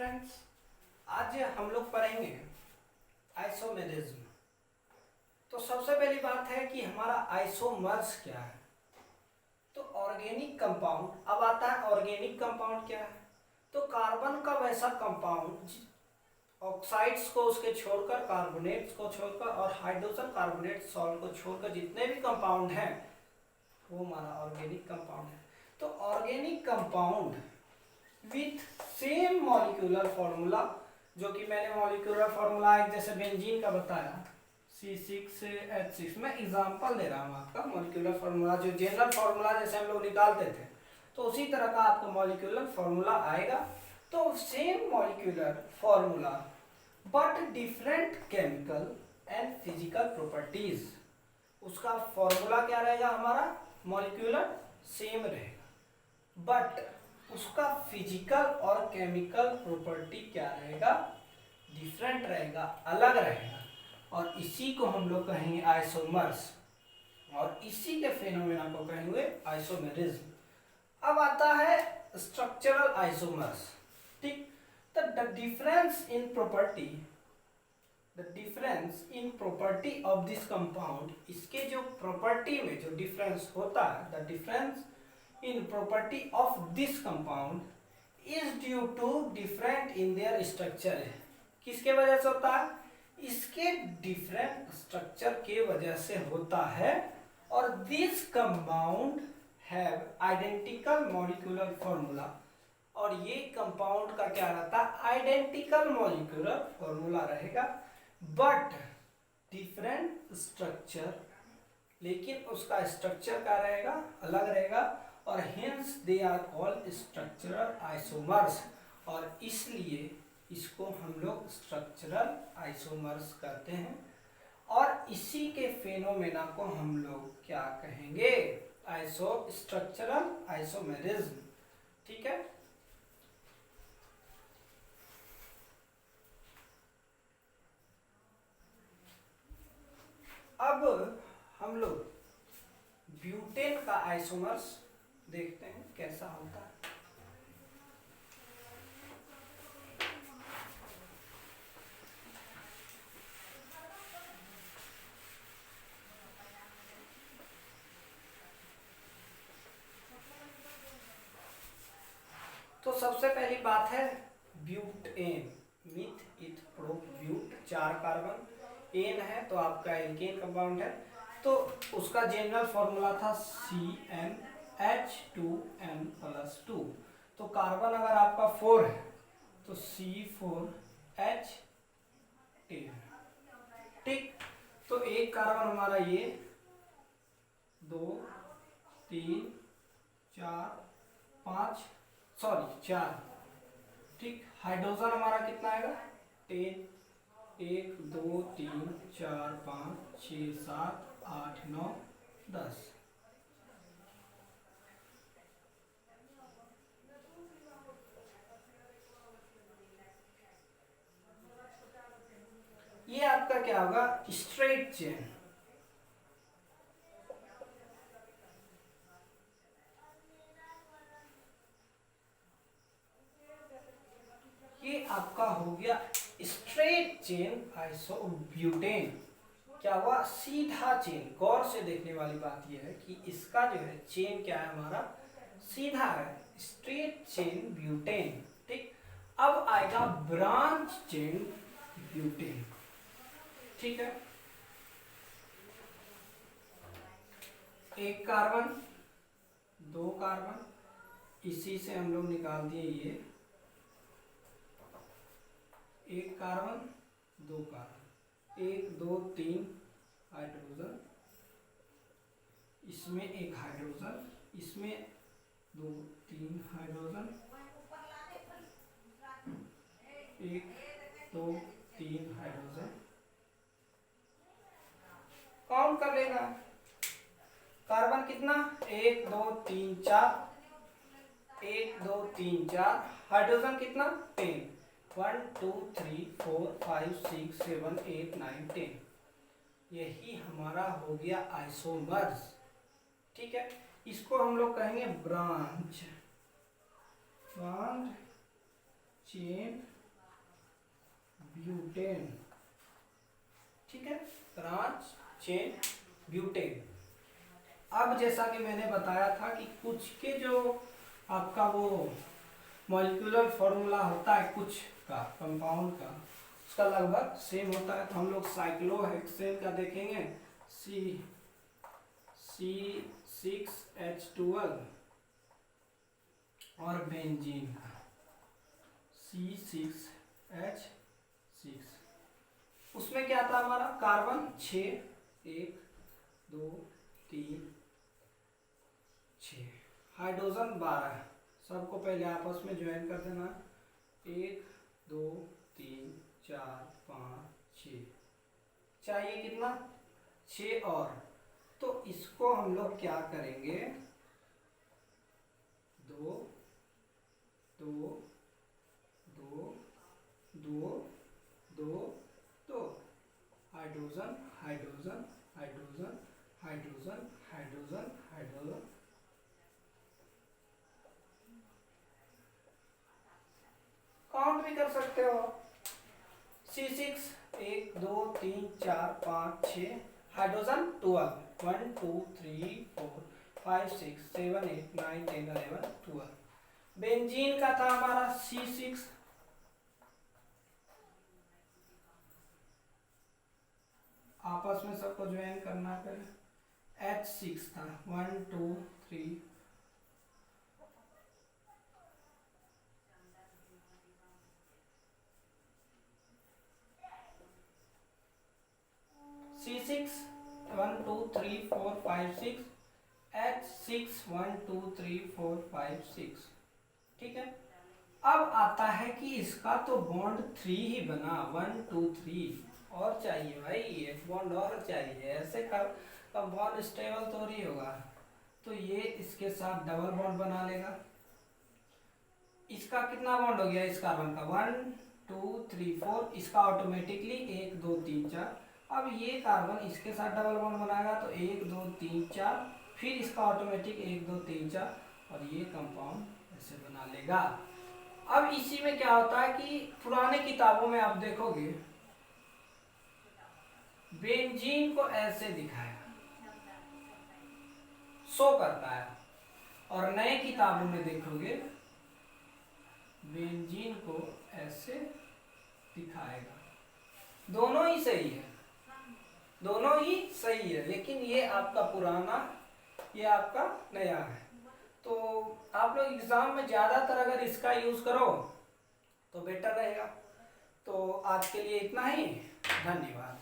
Friends, आज हम लोग पढ़ेंगे आइसोमेरिज्म। तो सबसे पहली बात है कि हमारा आइसोमर्स क्या है। तो ऑर्गेनिक कंपाउंड, अब आता है ऑर्गेनिक कंपाउंड क्या है। तो कार्बन का वैसा कंपाउंड, ऑक्साइड्स को उसके छोड़कर, कार्बोनेट्स को छोड़कर और हाइड्रोजन कार्बोनेट सॉल्ट को छोड़कर जितने भी कंपाउंड हैं वो हमारा ऑर्गेनिक कंपाउंड है। तो organic compound with same molecular formula, जो कि मैंने मॉलिक्यूलर फॉर्मूला एक जैसे बेंजीन का बताया C6H6, मैं एग्जांपल दे रहा हूँ आपका। मॉलिक्यूलर फॉर्मूला जो जनरल फॉर्मूला जैसे हम लोग निकालते थे, तो उसी तरह का आपको मॉलिक्यूलर फॉर्मूला आएगा। तो same molecular formula but different chemical and physical properties, उसका फॉर्मूला क्या रहेगा, हमारा मॉलिक्यूलर सेम रहेगा बट उसका फिजिकल और केमिकल प्रॉपर्टी क्या रहेगा, डिफरेंट रहेगा, अलग रहेगा। और इसी को हम लोग कहेंगे आइसोमर्स, और इसी के फेनोमेना को कहेंगे आइसोमेरिज्म। अब आता है स्ट्रक्चरल आइसोमर्स। ठीक, तो the difference in property, the difference in property of this compound, इसके जो प्रॉपर्टी में जो डिफरेंस होता है, the difference in property of this compound is due to different in their structure है। किसके वजह से होता है, इसके डिफरेंट स्ट्रक्चर के वजह से होता है। और this compound have identical molecular formula, और ये कंपाउंड का क्या रहता है, आइडेंटिकल मॉलिक्यूलर फॉर्मूला रहेगा बट डिफरेंट स्ट्रक्चर, लेकिन उसका स्ट्रक्चर क्या रहेगा, अलग रहेगा। और hence they are called structural isomers, और इसलिए इसको हम लोग स्ट्रक्चरल आइसोमर्स कहते हैं। और इसी के फेनोमेना को हम लोग क्या कहेंगे, स्ट्रक्चरल आइसोमेरिज्म। ठीक है, अब हम लोग ब्यूटेन का आइसोमर्स देखते हैं कैसा होता है। तो सबसे पहली बात है butane, meth eth pro but, 4 carbon, n है तो आपका एल्केन कंपाउंड है। तो उसका जनरल फॉर्मूला था CnH2n+2। तो कार्बन अगर आपका 4 है तो C4H10। ठीक, तो एक कार्बन हमारा ये 2 3 4 5, सॉरी 4। ठीक, हाइड्रोजन हमारा कितना आएगा, 10, 1 2 3 4 5 6 7 8 9 10। ये आपका क्या होगा, स्ट्रेट चेन। ये आपका हो गया स्ट्रेट चेन आइसोब्यूटेन। क्या हुआ, सीधा चेन। गौर से देखने वाली बात यह है कि इसका जो है चेन क्या है, हमारा सीधा है, स्ट्रेट चेन ब्यूटेन। ठीक, अब आएगा ब्रांच चेन ब्यूटेन। ठीक है, एक कार्बन 2 कार्बन, इसी से हम लोग निकाल दिए ये, एक कार्बन 2 कार्बन, 1 2 3 हाइड्रोजन, इसमें एक हाइड्रोजन, इसमें 2 3 हाइड्रोजन, 1 2 3 हाइड्रोजन। काउंट कर लेना, कार्बन कितना, 1 2 3 4, 1 2 3 4, हाइड्रोजन कितना 10, 1 2 3 4 5 6 7 8 9 10। यही हमारा हो गया आइसोमर्स। ठीक है, इसको हम लोग कहेंगे ब्रांच चेन ब्यूटेन, ठीक है, ब्रांच चेन ब्यूटेन। अब जैसा कि मैंने बताया था कि कुछ के जो आपका वो मॉलिक्यूलर फॉर्मूला होता है कुछ का कंपाउंड का, उसका लगभग सेम होता है। तो हम लोग साइक्लोहेक्सेन का देखेंगे, C6H12, और बेंजीन का C6H6। उसमें क्या था हमारा, कार्बन 6, 1 2 3 6, हाइड्रोजन 12। सबको पहले आपस में ज्वाइन कर देना, 1 2 3 4 5 6, चाहिए कितना, 6 और। तो इसको हम लोग क्या करेंगे, 2 2 2 2 2 2, hydrogen hydrogen hydrogen hydrogen hydrogen hydrogen, count भी कर सकते हो। C6 1 2 3 4 5 6, hydrogen 12, 1 2 3 4 5 6 7 8 9 10 11 12। बेंजीन का था हमारा C6, आपस में सबको ज्वाइन करना है, H6 था, 1 2 3 C6 1 2 3 4 5 6, H6 1 2 3 4 5 6, ठीक है। अब आता है कि इसका तो बॉन्ड 3 ही बना, 1 2 3, और चाहिए भाई, एक बॉन्ड और चाहिए, ऐसे का बॉन्ड स्टेबल तो नहीं होगा। तो ये इसके साथ डबल बॉन्ड बना लेगा। इसका कितना बॉन्ड हो गया इस कार्बन का, 1 2 3 4, इसका ऑटोमेटिकली 1 2 3 4। अब ये कार्बन इसके साथ डबल बॉन्ड बनाएगा तो 1 2 3 4, फिर इसका ऑटोमेटिक 1 2 3 4, और ये कंपाउंड ऐसे बना लेगा। अब इसी में क्या होता है कि पुराने किताबों में आप देखोगे बेंजीन को ऐसे दिखाया, शो करता है, और नए किताबों में देखोगे बेंजीन को ऐसे दिखाएगा। दोनों ही सही है, दोनों ही सही है, लेकिन ये आपका पुराना, ये आपका नया है। तो आप लोग एग्जाम में ज्यादातर अगर इसका यूज करो तो बेटर रहेगा। तो आज के लिए इतना ही, धन्यवाद।